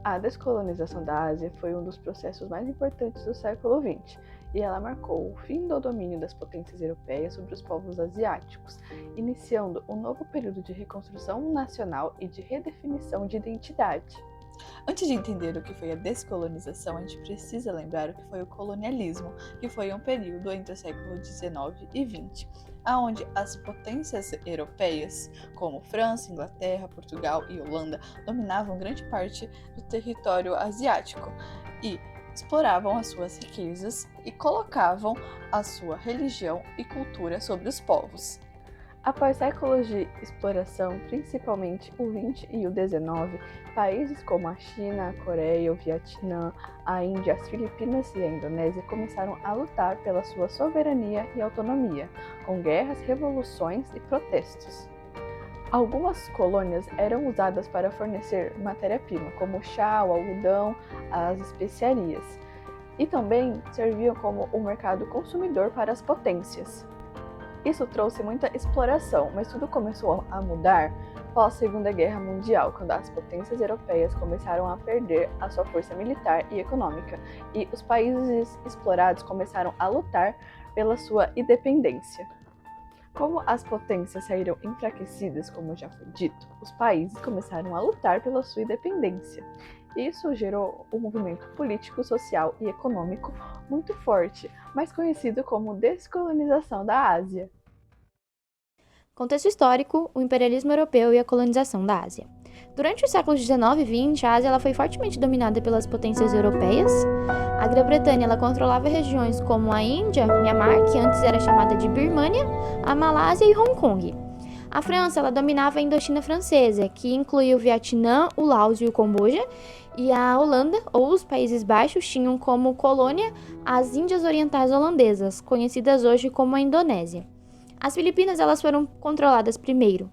A descolonização da Ásia foi um dos processos mais importantes do século XX, e ela marcou o fim do domínio das potências europeias sobre os povos asiáticos, iniciando um novo período de reconstrução nacional e de redefinição de identidade. Antes de entender o que foi a descolonização, a gente precisa lembrar o que foi o colonialismo, que foi um período entre o século XIX e XX, onde as potências europeias, como França, Inglaterra, Portugal e Holanda, dominavam grande parte do território asiático e exploravam as suas riquezas e colocavam a sua religião e cultura sobre os povos. Após séculos de exploração, principalmente o XX e o XIX, países como a China, a Coreia, o Vietnã, a Índia, as Filipinas e a Indonésia começaram a lutar pela sua soberania e autonomia, com guerras, revoluções e protestos. Algumas colônias eram usadas para fornecer matéria-prima, como o chá, o algodão, as especiarias, e também serviam como um mercado consumidor para as potências. Isso trouxe muita exploração, mas tudo começou a mudar após a Segunda Guerra Mundial, quando as potências europeias começaram a perder a sua força militar e econômica, e os países explorados começaram a lutar pela sua independência. Como as potências saíram enfraquecidas, como já foi dito, os países começaram a lutar pela sua independência. Isso gerou um movimento político, social e econômico muito forte, mais conhecido como descolonização da Ásia. Contexto histórico, o imperialismo europeu e a colonização da Ásia. Durante os séculos 19 e 20, a Ásia ela foi fortemente dominada pelas potências europeias. A Grã-Bretanha ela controlava regiões como a Índia, Myanmar, que antes era chamada de Birmânia, a Malásia e Hong Kong. A França ela dominava a Indochina francesa, que incluía o Vietnã, o Laos e o Camboja, e a Holanda, ou os Países Baixos, tinham como colônia as Índias Orientais Holandesas, conhecidas hoje como a Indonésia. As Filipinas elas foram controladas primeiro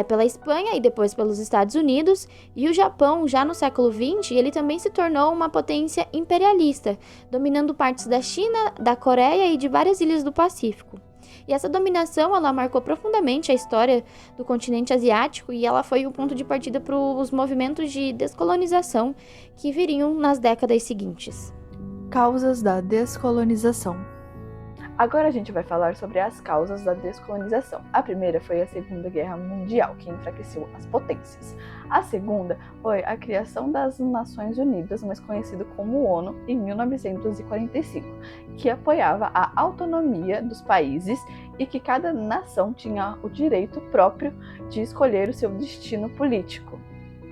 pela Espanha e depois pelos Estados Unidos, e o Japão, já no século XX, ele também se tornou uma potência imperialista, dominando partes da China, da Coreia e de várias ilhas do Pacífico. E essa dominação ela marcou profundamente a história do continente asiático e ela foi o ponto de partida para os movimentos de descolonização que viriam nas décadas seguintes. Causas da descolonização. Agora a gente vai falar sobre as causas da descolonização. A primeira foi a Segunda Guerra Mundial, que enfraqueceu as potências. A segunda foi a criação das Nações Unidas, mais conhecido como ONU, em 1945, que apoiava a autonomia dos países e que cada nação tinha o direito próprio de escolher o seu destino político.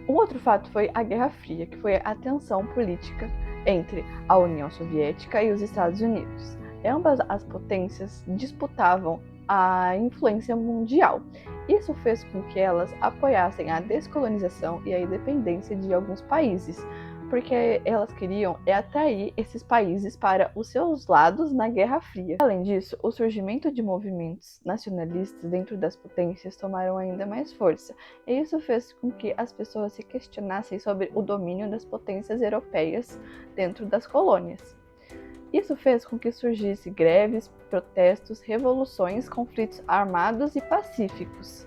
Um outro fato foi a Guerra Fria, que foi a tensão política entre a União Soviética e os Estados Unidos. Ambas as potências disputavam a influência mundial. Isso fez com que elas apoiassem a descolonização e a independência de alguns países, porque elas queriam atrair esses países para os seus lados na Guerra Fria. Além disso, o surgimento de movimentos nacionalistas dentro das potências tomaram ainda mais força, e isso fez com que as pessoas se questionassem sobre o domínio das potências europeias dentro das colônias. Isso fez com que surgissem greves, protestos, revoluções, conflitos armados e pacíficos.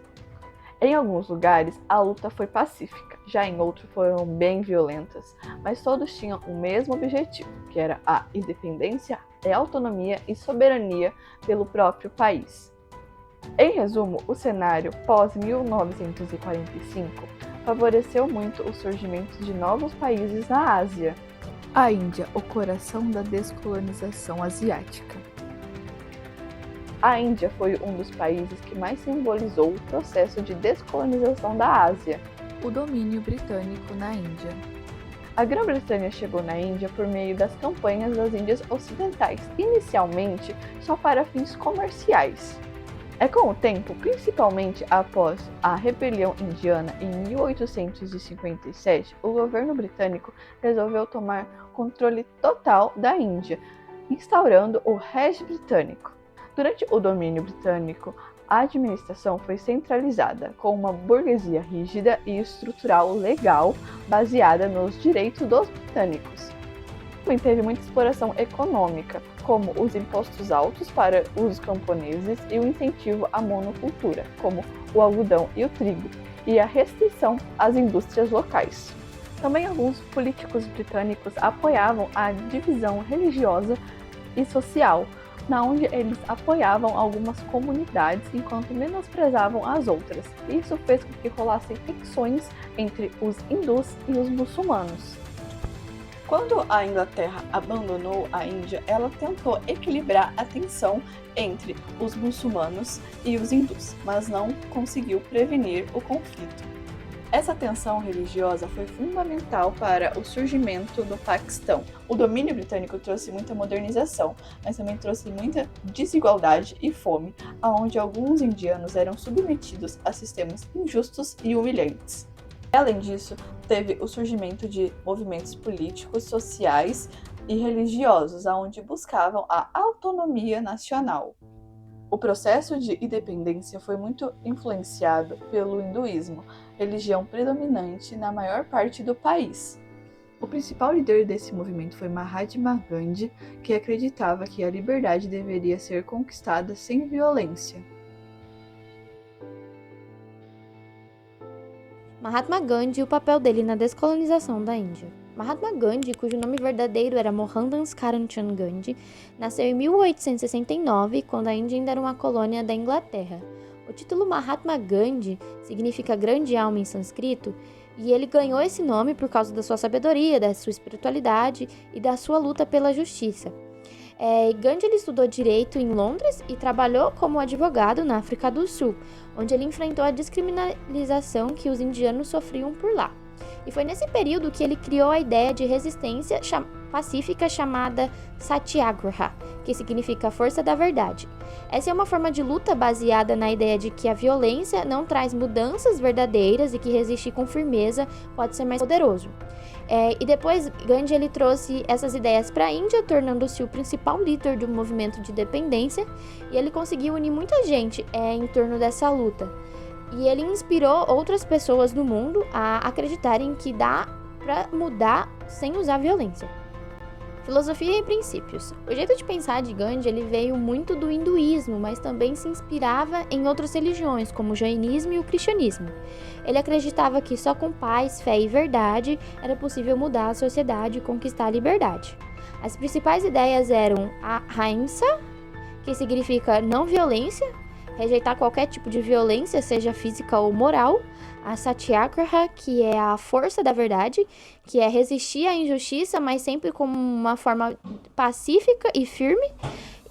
Em alguns lugares, a luta foi pacífica, já em outros foram bem violentas, mas todos tinham o mesmo objetivo, que era a independência, a autonomia e soberania pelo próprio país. Em resumo, o cenário pós-1945 favoreceu muito o surgimento de novos países na Ásia. A Índia, o coração da descolonização asiática. A Índia foi um dos países que mais simbolizou o processo de descolonização da Ásia. O domínio britânico na Índia. A Grã-Bretanha chegou na Índia por meio das campanhas das Índias Ocidentais, inicialmente só para fins comerciais. Com o tempo, principalmente após a rebelião indiana em 1857, o governo britânico resolveu tomar controle total da Índia, instaurando o Raj britânico. Durante o domínio britânico, a administração foi centralizada, com uma burguesia rígida e estrutural legal baseada nos direitos dos britânicos. Também teve muita exploração econômica, como os impostos altos para os camponeses e o incentivo à monocultura, como o algodão e o trigo, e a restrição às indústrias locais. Também alguns políticos britânicos apoiavam a divisão religiosa e social, na onde eles apoiavam algumas comunidades enquanto menosprezavam as outras. Isso fez com que rolassem tensões entre os hindus e os muçulmanos. Quando a Inglaterra abandonou a Índia, ela tentou equilibrar a tensão entre os muçulmanos e os hindus, mas não conseguiu prevenir o conflito. Essa tensão religiosa foi fundamental para o surgimento do Paquistão. O domínio britânico trouxe muita modernização, mas também trouxe muita desigualdade e fome, onde alguns indianos eram submetidos a sistemas injustos e humilhantes. Além disso, teve o surgimento de movimentos políticos, sociais e religiosos, onde buscavam a autonomia nacional. O processo de independência foi muito influenciado pelo hinduísmo, religião predominante na maior parte do país. O principal líder desse movimento foi Mahatma Gandhi, que acreditava que a liberdade deveria ser conquistada sem violência. Mahatma Gandhi e o papel dele na descolonização da Índia. Mahatma Gandhi, cujo nome verdadeiro era Mohandas Karamchand Gandhi, nasceu em 1869, quando a Índia ainda era uma colônia da Inglaterra. O título Mahatma Gandhi significa grande alma em sânscrito, e ele ganhou esse nome por causa da sua sabedoria, da sua espiritualidade e da sua luta pela justiça. Gandhi ele estudou direito em Londres e trabalhou como advogado na África do Sul, onde ele enfrentou a descriminalização que os indianos sofriam por lá. E foi nesse período que ele criou a ideia de resistência pacífica chamada Satyagraha, que significa força da verdade. Essa é uma forma de luta baseada na ideia de que a violência não traz mudanças verdadeiras e que resistir com firmeza pode ser mais poderoso. E depois Gandhi ele trouxe essas ideias para a Índia, tornando-se o principal líder do movimento de independência, e ele conseguiu unir muita gente em torno dessa luta. E ele inspirou outras pessoas no mundo a acreditarem que dá para mudar sem usar violência. Filosofia e princípios. O jeito de pensar de Gandhi ele veio muito do hinduísmo, mas também se inspirava em outras religiões, como o jainismo e o cristianismo. Ele acreditava que só com paz, fé e verdade era possível mudar a sociedade e conquistar a liberdade. As principais ideias eram a ahimsa, que significa não violência, rejeitar qualquer tipo de violência, seja física ou moral, a Satyagraha, que é a força da verdade, que é resistir à injustiça, mas sempre como uma forma pacífica e firme,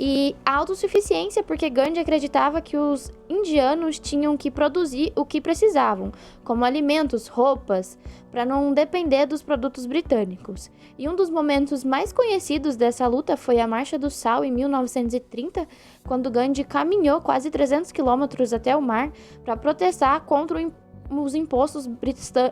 e a autossuficiência, porque Gandhi acreditava que os indianos tinham que produzir o que precisavam, como alimentos, roupas, para não depender dos produtos britânicos. E um dos momentos mais conhecidos dessa luta foi a Marcha do Sal, em 1930, quando Gandhi caminhou quase 300 quilômetros até o mar para protestar contra os impostos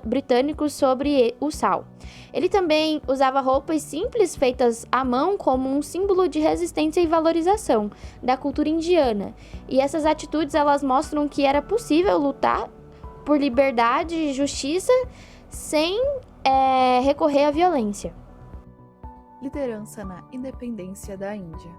britânicos sobre o sal. Ele também usava roupas simples feitas à mão como um símbolo de resistência e valorização da cultura indiana. E essas atitudes elas mostram que era possível lutar por liberdade e justiça sem recorrer à violência. Liderança na independência da Índia.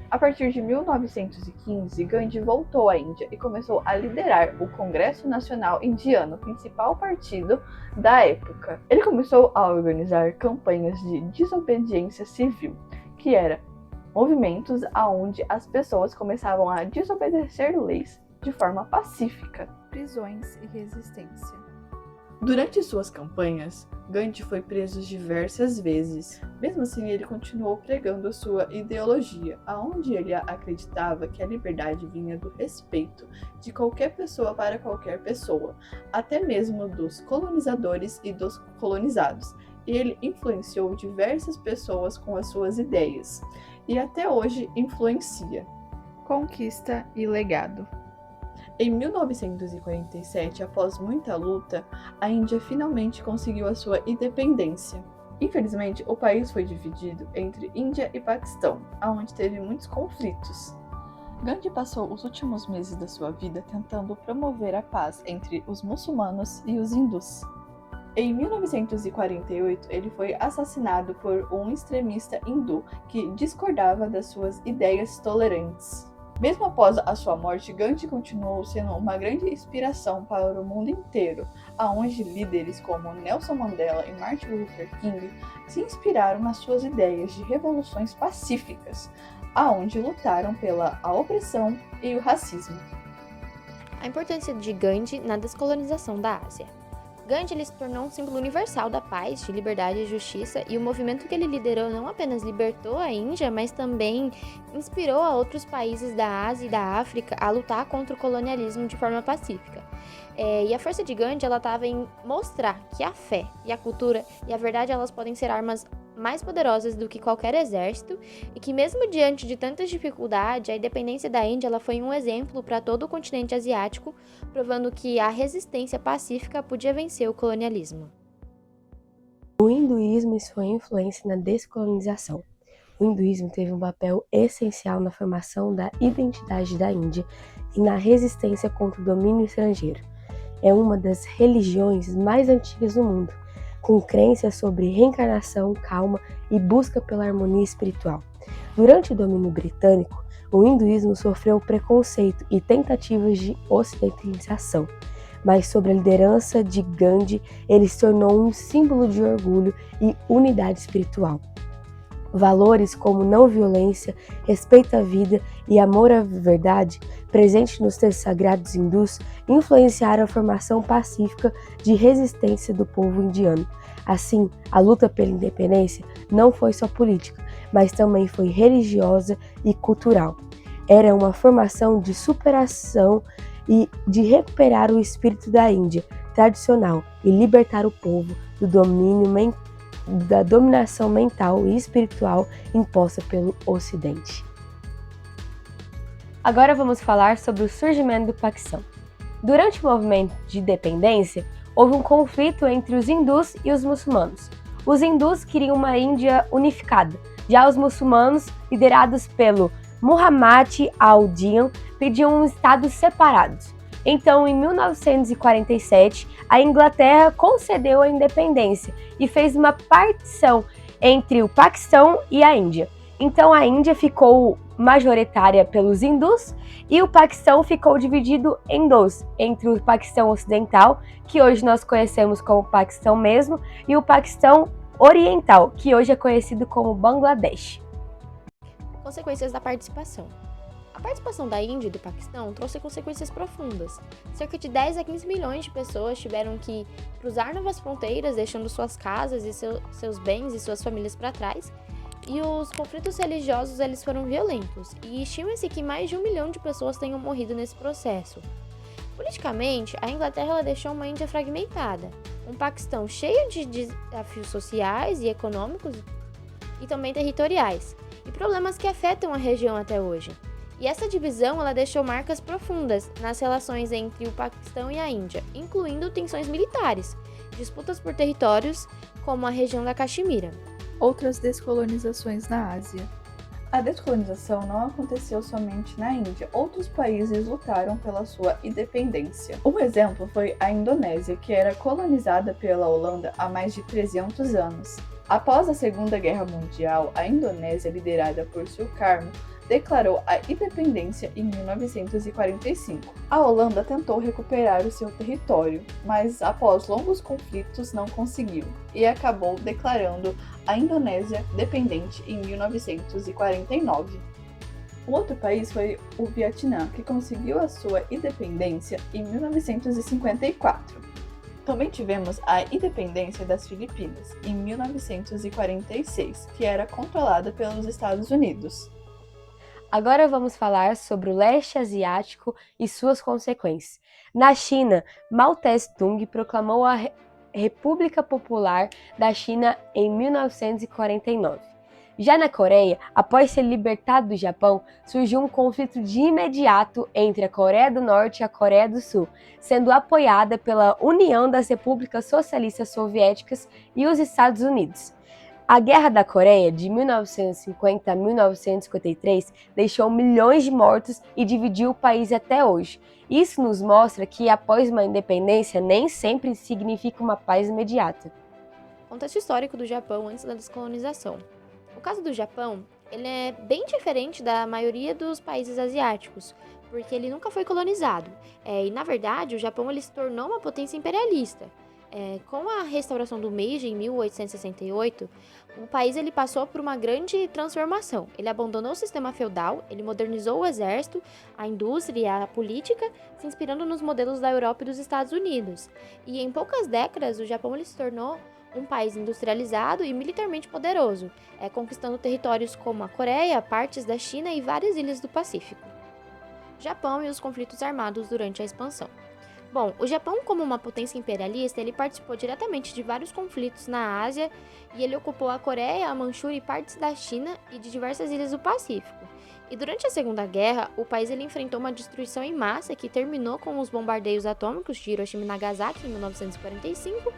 A partir de 1915, Gandhi voltou à Índia e começou a liderar o Congresso Nacional Indiano, principal partido da época. Ele começou a organizar campanhas de desobediência civil, que eram movimentos onde as pessoas começavam a desobedecer leis de forma pacífica. Prisões e resistência. Durante suas campanhas, Gandhi foi preso diversas vezes. Mesmo assim, ele continuou pregando sua ideologia, aonde ele acreditava que a liberdade vinha do respeito de qualquer pessoa para qualquer pessoa, até mesmo dos colonizadores e dos colonizados. E ele influenciou diversas pessoas com as suas ideias, e até hoje influencia. Conquista e legado. Em 1947, após muita luta, a Índia finalmente conseguiu a sua independência. Infelizmente, o país foi dividido entre Índia e Paquistão, onde teve muitos conflitos. Gandhi passou os últimos meses da sua vida tentando promover a paz entre os muçulmanos e os hindus. Em 1948, ele foi assassinado por um extremista hindu que discordava das suas ideias tolerantes. Mesmo após a sua morte, Gandhi continuou sendo uma grande inspiração para o mundo inteiro, aonde líderes como Nelson Mandela e Martin Luther King se inspiraram nas suas ideias de revoluções pacíficas, aonde lutaram pela opressão e o racismo. A importância de Gandhi na descolonização da Ásia. Gandhi ele se tornou um símbolo universal da paz, de liberdade e justiça, e o movimento que ele liderou não apenas libertou a Índia, mas também inspirou a outros países da Ásia e da África a lutar contra o colonialismo de forma pacífica. E a força de Gandhi ela estava em mostrar que a fé e a cultura e a verdade elas podem ser armas mais poderosas do que qualquer exército e que mesmo diante de tantas dificuldades, a independência da Índia ela foi um exemplo para todo o continente asiático, provando que a resistência pacífica podia vencer o colonialismo. O hinduísmo e sua influência na descolonização. O hinduísmo teve um papel essencial na formação da identidade da Índia e na resistência contra o domínio estrangeiro. É uma das religiões mais antigas do mundo, com crenças sobre reencarnação, calma e busca pela harmonia espiritual. Durante o domínio britânico, o hinduísmo sofreu preconceito e tentativas de ocidentalização, mas sob a liderança de Gandhi, ele se tornou um símbolo de orgulho e unidade espiritual. Valores como não violência, respeito à vida e amor à verdade, presentes nos textos sagrados hindus, influenciaram a formação pacífica de resistência do povo indiano. Assim, a luta pela independência não foi só política, mas também foi religiosa e cultural. Era uma formação de superação e de recuperar o espírito da Índia tradicional e libertar o povo do da dominação mental e espiritual imposta pelo Ocidente. Agora vamos falar sobre o surgimento do Paquistão. Durante o movimento de independência, houve um conflito entre os hindus e os muçulmanos. Os hindus queriam uma Índia unificada, já os muçulmanos, liderados pelo Muhammad al-Din, pediam estados separados. Então, em 1947, a Inglaterra concedeu a independência e fez uma partição entre o Paquistão e a Índia. Então, a Índia ficou majoritária pelos hindus e o Paquistão ficou dividido em dois, entre o Paquistão Ocidental, que hoje nós conhecemos como Paquistão mesmo, e o Paquistão Oriental, que hoje é conhecido como Bangladesh. Consequências da participação. A participação da Índia e do Paquistão trouxe consequências profundas. Cerca de 10 a 15 milhões de pessoas tiveram que cruzar novas fronteiras, deixando suas casas e seus bens e suas famílias para trás. E os conflitos religiosos eles foram violentos, e estima-se que mais de 1 milhão de pessoas tenham morrido nesse processo. Politicamente, a Inglaterra ela deixou uma Índia fragmentada, um Paquistão cheio de desafios sociais e econômicos e também territoriais, e problemas que afetam a região até hoje. E essa divisão ela deixou marcas profundas nas relações entre o Paquistão e a Índia, incluindo tensões militares, disputas por territórios, como a região da Caxemira. Outras descolonizações na Ásia. A descolonização não aconteceu somente na Índia, outros países lutaram pela sua independência. Um exemplo foi a Indonésia, que era colonizada pela Holanda há mais de 300 anos. Após a Segunda Guerra Mundial, a Indonésia, liderada por Sukarno, declarou a independência em 1945. A Holanda tentou recuperar o seu território, mas após longos conflitos não conseguiu e acabou declarando a Indonésia dependente em 1949. Um outro país foi o Vietnã, que conseguiu a sua independência em 1954. Também tivemos a independência das Filipinas em 1946, que era controlada pelos Estados Unidos. Agora vamos falar sobre o leste asiático e suas consequências. Na China, Mao Tse-tung proclamou a República Popular da China em 1949. Já na Coreia, após ser libertado do Japão, surgiu um conflito de imediato entre a Coreia do Norte e a Coreia do Sul, sendo apoiada pela União das Repúblicas Socialistas Soviéticas e os Estados Unidos. A Guerra da Coreia, de 1950 a 1953, deixou milhões de mortos e dividiu o país até hoje. Isso nos mostra que, após uma independência, nem sempre significa uma paz imediata. Contexto histórico do Japão antes da descolonização. No caso do Japão, ele é bem diferente da maioria dos países asiáticos, porque ele nunca foi colonizado. E, na verdade, o Japão ele se tornou uma potência imperialista. Com a restauração do Meiji em 1868, o país ele passou por uma grande transformação. Ele abandonou o sistema feudal, ele modernizou o exército, a indústria e a política, se inspirando nos modelos da Europa e dos Estados Unidos. E em poucas décadas, o Japão ele se tornou um país industrializado e militarmente poderoso, conquistando territórios como a Coreia, partes da China e várias ilhas do Pacífico. Japão e os conflitos armados durante a expansão. Bom, o Japão, como uma potência imperialista, ele participou diretamente de vários conflitos na Ásia e ele ocupou a Coreia, a Manchúria e partes da China e de diversas ilhas do Pacífico. E durante a Segunda Guerra, o país ele enfrentou uma destruição em massa que terminou com os bombardeios atômicos de Hiroshima e Nagasaki em 1945.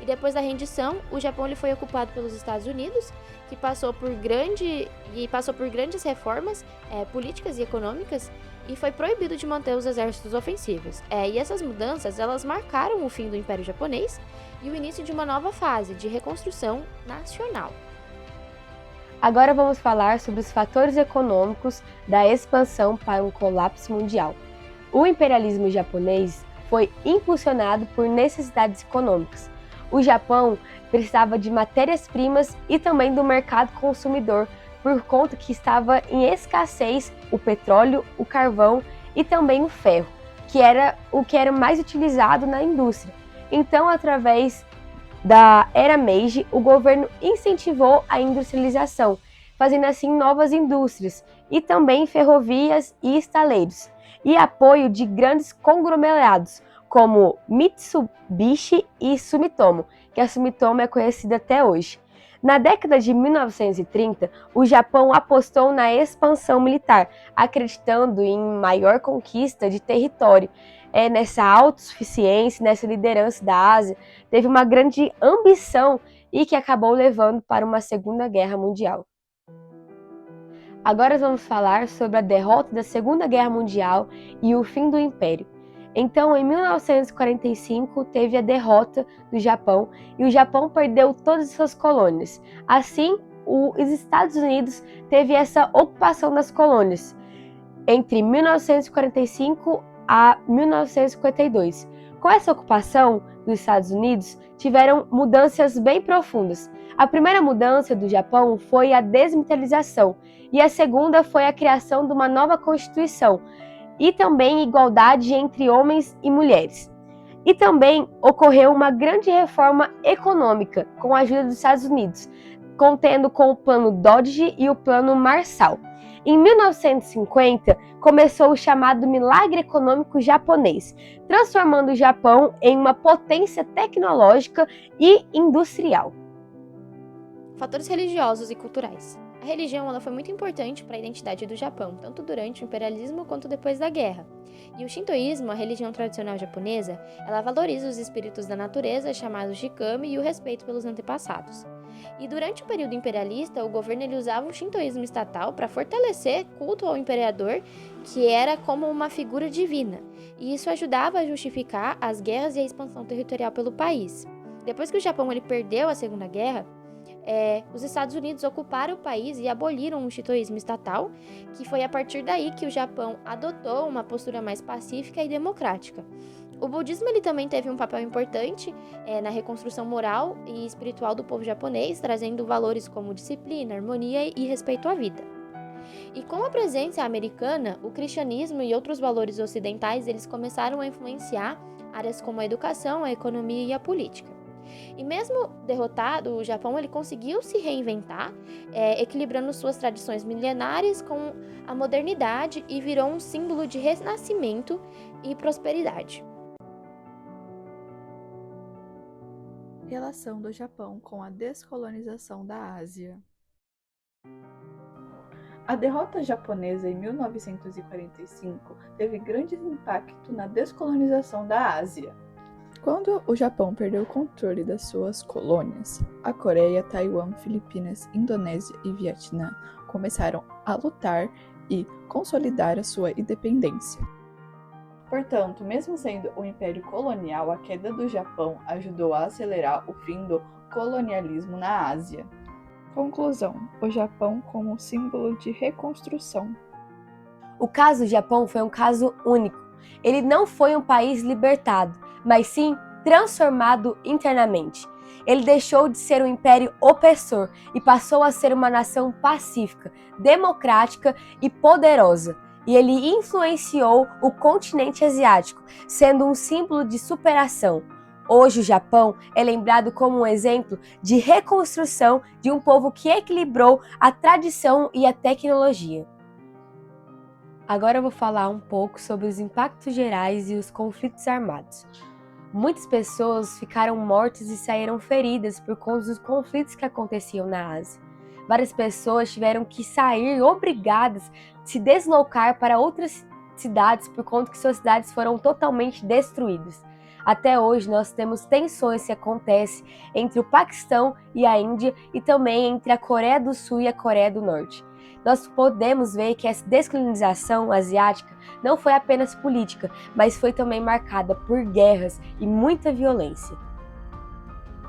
E depois da rendição, o Japão ele foi ocupado pelos Estados Unidos, que passou por grandes reformas políticas e econômicas e foi proibido de manter os exércitos ofensivos. E essas mudanças elas marcaram o fim do Império Japonês e o início de uma nova fase de reconstrução nacional. Agora vamos falar sobre os fatores econômicos da expansão para um colapso mundial. O imperialismo japonês foi impulsionado por necessidades econômicas. O Japão precisava de matérias-primas e também do mercado consumidor, por conta que estava em escassez o petróleo, o carvão e também o ferro, que era o que era mais utilizado na indústria. Então, através da era Meiji, o governo incentivou a industrialização, fazendo assim novas indústrias e também ferrovias e estaleiros, e apoio de grandes conglomerados como Mitsubishi e Sumitomo, que a Sumitomo é conhecida até hoje. Na década de 1930, o Japão apostou na expansão militar, acreditando em maior conquista de território. Nessa autossuficiência, nessa liderança da Ásia, teve uma grande ambição e que acabou levando para uma Segunda Guerra Mundial. Agora vamos falar sobre a derrota da Segunda Guerra Mundial e o fim do Império. Então, em 1945, teve a derrota do Japão e o Japão perdeu todas as suas colônias. Assim, os Estados Unidos teve essa ocupação das colônias entre 1945 a 1952. Com essa ocupação dos Estados Unidos, tiveram mudanças bem profundas. A primeira mudança do Japão foi a desmilitarização e a segunda foi a criação de uma nova Constituição, e também igualdade entre homens e mulheres. E também ocorreu uma grande reforma econômica com a ajuda dos Estados Unidos, contendo com o Plano Dodge e o Plano Marshall. Em 1950, começou o chamado Milagre Econômico Japonês, transformando o Japão em uma potência tecnológica e industrial. Fatores religiosos e culturais. A religião ela foi muito importante para a identidade do Japão, tanto durante o imperialismo quanto depois da guerra. E o Shintoísmo, a religião tradicional japonesa, ela valoriza os espíritos da natureza, chamados de kami, e o respeito pelos antepassados. E durante o período imperialista, o governo ele usava o Shintoísmo estatal para fortalecer culto ao imperador, que era como uma figura divina. E isso ajudava a justificar as guerras e a expansão territorial pelo país. Depois que o Japão ele perdeu a Segunda Guerra, os Estados Unidos ocuparam o país e aboliram o shintoísmo estatal, que foi a partir daí que o Japão adotou uma postura mais pacífica e democrática. O budismo ele também teve um papel importante na reconstrução moral e espiritual do povo japonês, trazendo valores como disciplina, harmonia e respeito à vida. E com a presença americana, o cristianismo e outros valores ocidentais eles começaram a influenciar áreas como a educação, a economia e a política. E mesmo derrotado, o Japão ele conseguiu se reinventar, equilibrando suas tradições milenares com a modernidade e virou um símbolo de renascimento e prosperidade. Relação do Japão com a descolonização da Ásia. A derrota japonesa em 1945 teve grande impacto na descolonização da Ásia. Quando o Japão perdeu o controle das suas colônias, a Coreia, Taiwan, Filipinas, Indonésia e Vietnã começaram a lutar e consolidar a sua independência. Portanto, mesmo sendo um império colonial, a queda do Japão ajudou a acelerar o fim do colonialismo na Ásia. Conclusão: o Japão como símbolo de reconstrução. O caso do Japão foi um caso único. Ele não foi um país libertado, mas sim transformado internamente. Ele deixou de ser um império opressor e passou a ser uma nação pacífica, democrática e poderosa. E ele influenciou o continente asiático, sendo um símbolo de superação. Hoje o Japão é lembrado como um exemplo de reconstrução de um povo que equilibrou a tradição e a tecnologia. Agora eu vou falar um pouco sobre os impactos gerais e os conflitos armados. Muitas pessoas ficaram mortas e saíram feridas por conta dos conflitos que aconteciam na Ásia. Várias pessoas tiveram que sair obrigadas a se deslocar para outras cidades por conta que suas cidades foram totalmente destruídas. Até hoje nós temos tensões que acontecem entre o Paquistão e a Índia e também entre a Coreia do Sul e a Coreia do Norte. Nós podemos ver que essa descolonização asiática não foi apenas política, mas foi também marcada por guerras e muita violência.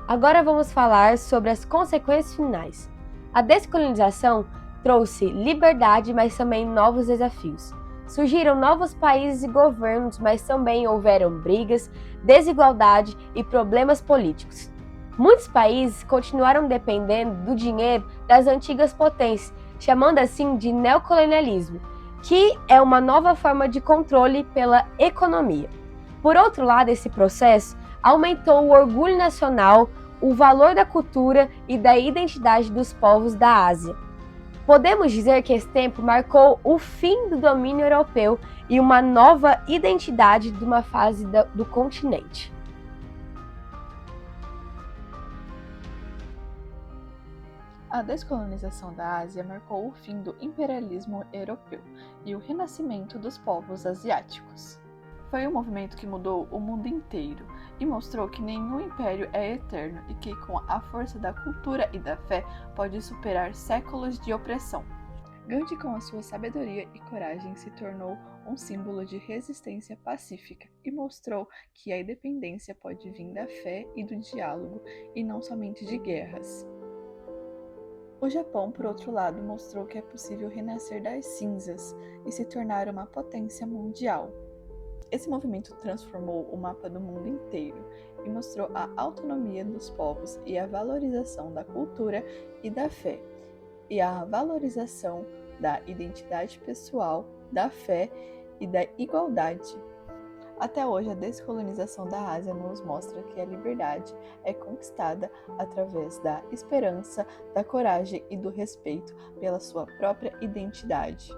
Agora vamos falar sobre as consequências finais. A descolonização trouxe liberdade, mas também novos desafios. Surgiram novos países e governos, mas também houveram brigas, desigualdade e problemas políticos. Muitos países continuaram dependendo do dinheiro das antigas potências, chamando assim de neocolonialismo, que é uma nova forma de controle pela economia. Por outro lado, esse processo aumentou o orgulho nacional, o valor da cultura e da identidade dos povos da Ásia. Podemos dizer que esse tempo marcou o fim do domínio europeu e uma nova identidade de uma fase do continente. A descolonização da Ásia marcou o fim do imperialismo europeu e o renascimento dos povos asiáticos. Foi um movimento que mudou o mundo inteiro e mostrou que nenhum império é eterno e que, com a força da cultura e da fé, pode superar séculos de opressão. Gandhi, com a sua sabedoria e coragem, se tornou um símbolo de resistência pacífica e mostrou que a independência pode vir da fé e do diálogo e não somente de guerras. O Japão, por outro lado, mostrou que é possível renascer das cinzas e se tornar uma potência mundial. Esse movimento transformou o mapa do mundo inteiro e mostrou a autonomia dos povos e a valorização da cultura e da fé, e a valorização da identidade pessoal, da fé e da igualdade. Até hoje, a descolonização da Ásia nos mostra que a liberdade é conquistada através da esperança, da coragem e do respeito pela sua própria identidade.